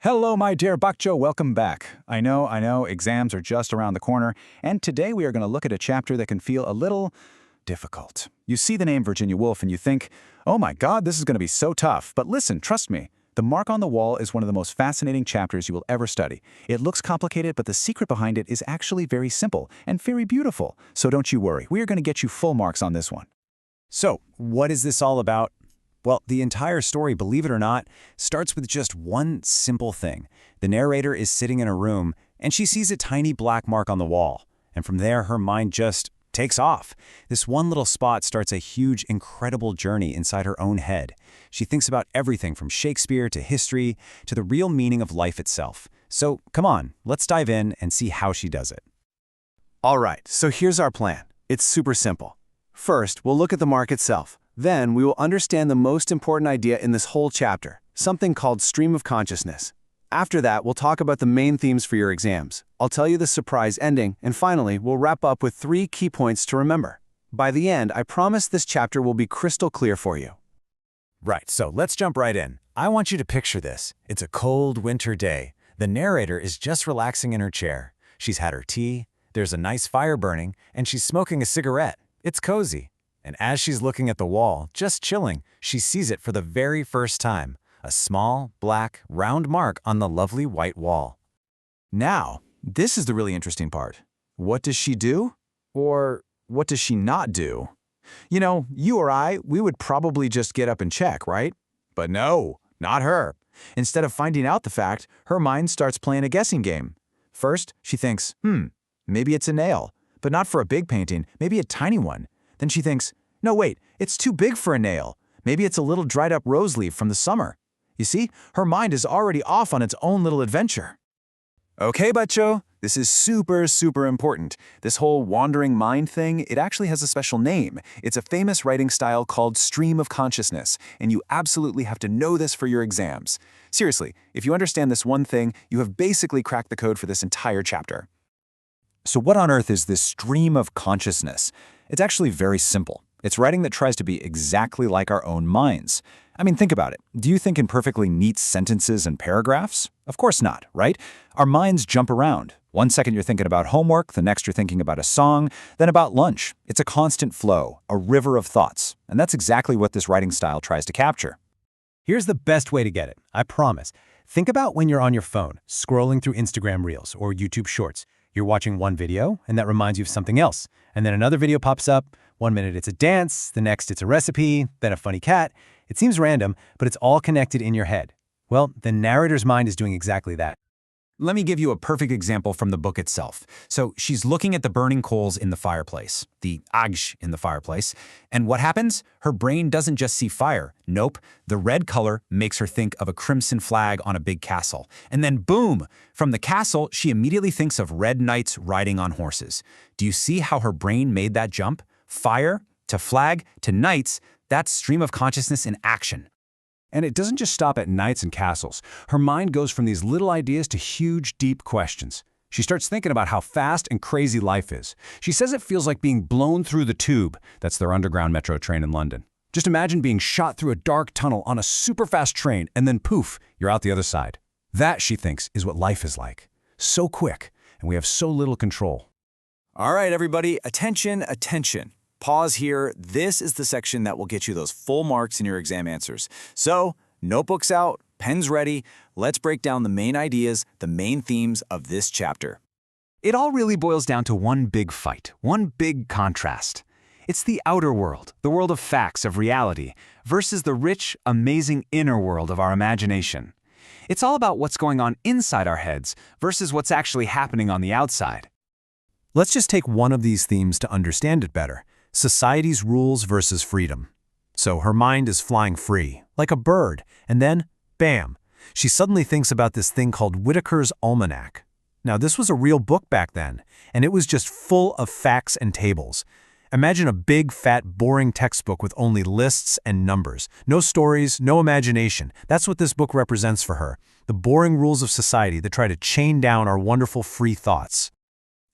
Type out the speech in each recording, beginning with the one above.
Hello, my dear Bakcho, welcome back. I know, exams are just around the corner, and today we are going to look at a chapter that can feel a little difficult. You see the name Virginia Woolf and you think, oh my God, this is going to be so tough. But listen, trust me, The Mark on the Wall is one of the most fascinating chapters you will ever study. It looks complicated, but the secret behind it is actually very simple and very beautiful. So don't you worry, we are going to get you full marks on this one. So, what is this all about? Well, the entire story, believe it or not, starts with just one simple thing. The narrator is sitting in a room, and she sees a tiny black mark on the wall. And from there, her mind just takes off. This one little spot starts a huge, incredible journey inside her own head. She thinks about everything from Shakespeare to history to the real meaning of life itself. So, come on, let's dive in and see how she does it. All right, so here's our plan. It's super simple. First, we'll look at the mark itself. Then, we will understand the most important idea in this whole chapter, something called stream of consciousness. After that, we'll talk about the main themes for your exams. I'll tell you the surprise ending, and finally, we'll wrap up with 3 key points to remember. By the end, I promise this chapter will be crystal clear for you. Right, so let's jump right in. I want you to picture this. It's a cold winter day. The narrator is just relaxing in her chair. She's had her tea, there's a nice fire burning, and she's smoking a cigarette. It's cozy. And as she's looking at the wall, just chilling, she sees it for the very first time. A small, black, round mark on the lovely white wall. Now, this is the really interesting part. What does she do? Or what does she not do? You know, you or I, we would probably just get up and check, right? But no, not her. Instead of finding out the fact, her mind starts playing a guessing game. First, she thinks, maybe it's a nail, but not for a big painting, maybe a tiny one. Then she thinks, no wait, it's too big for a nail. Maybe it's a little dried up rose leaf from the summer. You see, her mind is already off on its own little adventure. Okay, Bacho, this is super important. This whole wandering mind thing, it actually has a special name. It's a famous writing style called stream of consciousness, and you absolutely have to know this for your exams. Seriously, if you understand this one thing, you have basically cracked the code for this entire chapter. So what on earth is this stream of consciousness? It's actually very simple. It's writing that tries to be exactly like our own minds. I mean, think about it. Do you think in perfectly neat sentences and paragraphs? Of course not, right? Our minds jump around. One second you're thinking about homework, the next you're thinking about a song, then about lunch. It's a constant flow, a river of thoughts. And that's exactly what this writing style tries to capture. Here's the best way to get it, I promise. Think about when you're on your phone, scrolling through Instagram Reels or YouTube Shorts. You're watching one video, and that reminds you of something else. And then another video pops up. One minute it's a dance, the next it's a recipe, then a funny cat. It seems random, but it's all connected in your head. Well, the narrator's mind is doing exactly that. Let me give you a perfect example from the book itself. So she's looking at the burning coals in the fireplace, the agsh in the fireplace, and what happens? Her brain doesn't just see fire. Nope, the red color makes her think of a crimson flag on a big castle. And then boom, from the castle, she immediately thinks of red knights riding on horses. Do you see how her brain made that jump? Fire to flag to knights, that's stream of consciousness in action. And it doesn't just stop at knights and castles. Her mind goes from these little ideas to huge, deep questions. She starts thinking about how fast and crazy life is. She says it feels like being blown through the tube. That's their underground metro train in London. Just imagine being shot through a dark tunnel on a super fast train and then poof, you're out the other side. That, she thinks, is what life is like. So quick, and we have so little control. All right, everybody, attention. Pause here. This is the section that will get you those full marks in your exam answers. So, notebooks out, pens ready. Let's break down the main ideas, the main themes of this chapter. It all really boils down to one big fight, one big contrast. It's the outer world, the world of facts, of reality, versus the rich, amazing inner world of our imagination. It's all about what's going on inside our heads versus what's actually happening on the outside. Let's just take one of these themes to understand it better. Society's rules versus freedom. So her mind is flying free, like a bird, and then, bam, she suddenly thinks about this thing called Whitaker's Almanac. Now, this was a real book back then, and it was just full of facts and tables. Imagine a big, fat, boring textbook with only lists and numbers. No stories, no imagination. That's what this book represents for her, the boring rules of society that try to chain down our wonderful free thoughts.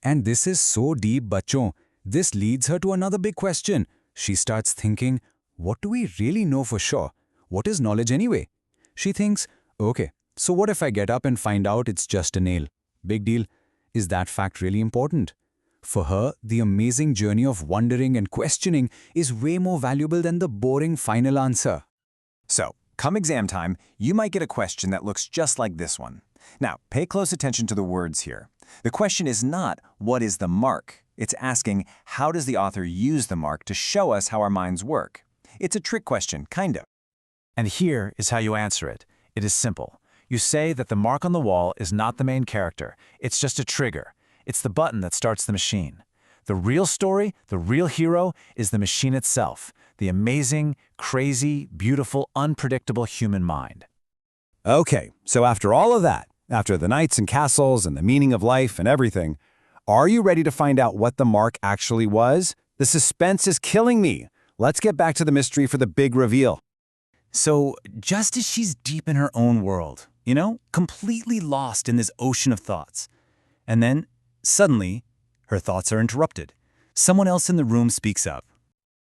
And this is so deep, Bacho. This leads her to another big question. She starts thinking, what do we really know for sure? What is knowledge anyway? She thinks, okay, So what if I get up and find out it's just a nail? Big deal. Is that fact really important? For her, the amazing journey of wondering and questioning is way more valuable than the boring final answer. So, come exam time, you might get a question that looks just like this one. Now, pay close attention to the words here. The question is not, what is the mark? It's asking, how does the author use the mark to show us how our minds work? It's a trick question, kind of. And here is how you answer it. It is simple. You say that the mark on the wall is not the main character. It's just a trigger. It's the button that starts the machine. The real story, the real hero, is the machine itself, the amazing, crazy, beautiful, unpredictable human mind. Okay, so after all of that, after the knights and castles and the meaning of life and everything, are you ready to find out what the mark actually was? The suspense is killing me. Let's get back to the mystery for the big reveal. So, just as she's deep in her own world, completely lost in this ocean of thoughts, and then, suddenly, her thoughts are interrupted. Someone else in the room speaks up.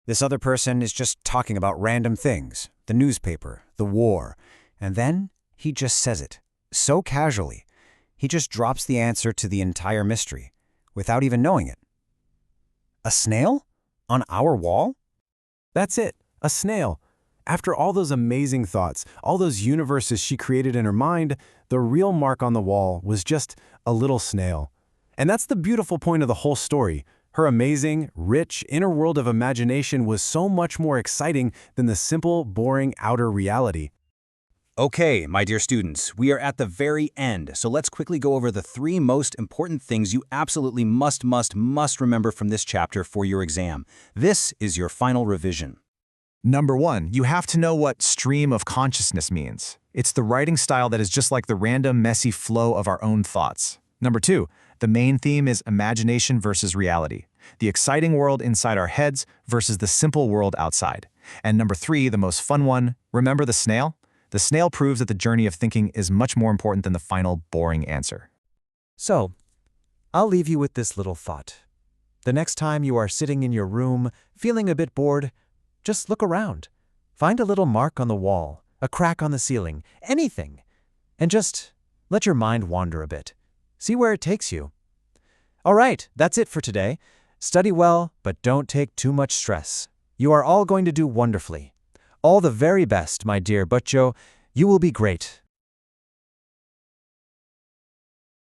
This other person is just talking about random things, the newspaper, the war, and then he just says it, so casually. He just drops the answer to the entire mystery, without even knowing it. A snail? On our wall? That's it, a snail. After all those amazing thoughts, all those universes she created in her mind, the real mark on the wall was just a little snail. And that's the beautiful point of the whole story. Her amazing, rich, inner world of imagination was so much more exciting than the simple, boring outer reality. Okay, my dear students, we are at the very end, so let's quickly go over the 3 most important things you absolutely must remember from this chapter for your exam. This is your final revision. Number 1, you have to know what stream of consciousness means. It's the writing style that is just like the random, messy flow of our own thoughts. Number 2, the main theme is imagination versus reality, the exciting world inside our heads versus the simple world outside. And number 3, the most fun one, remember the snail? The snail proves that the journey of thinking is much more important than the final, boring answer. So, I'll leave you with this little thought. The next time you are sitting in your room, feeling a bit bored, just look around. Find a little mark on the wall, a crack on the ceiling, anything. And just let your mind wander a bit. See where it takes you. All right, that's it for today. Study well, but don't take too much stress. You are all going to do wonderfully. All the very best, my dear Butcho. You will be great.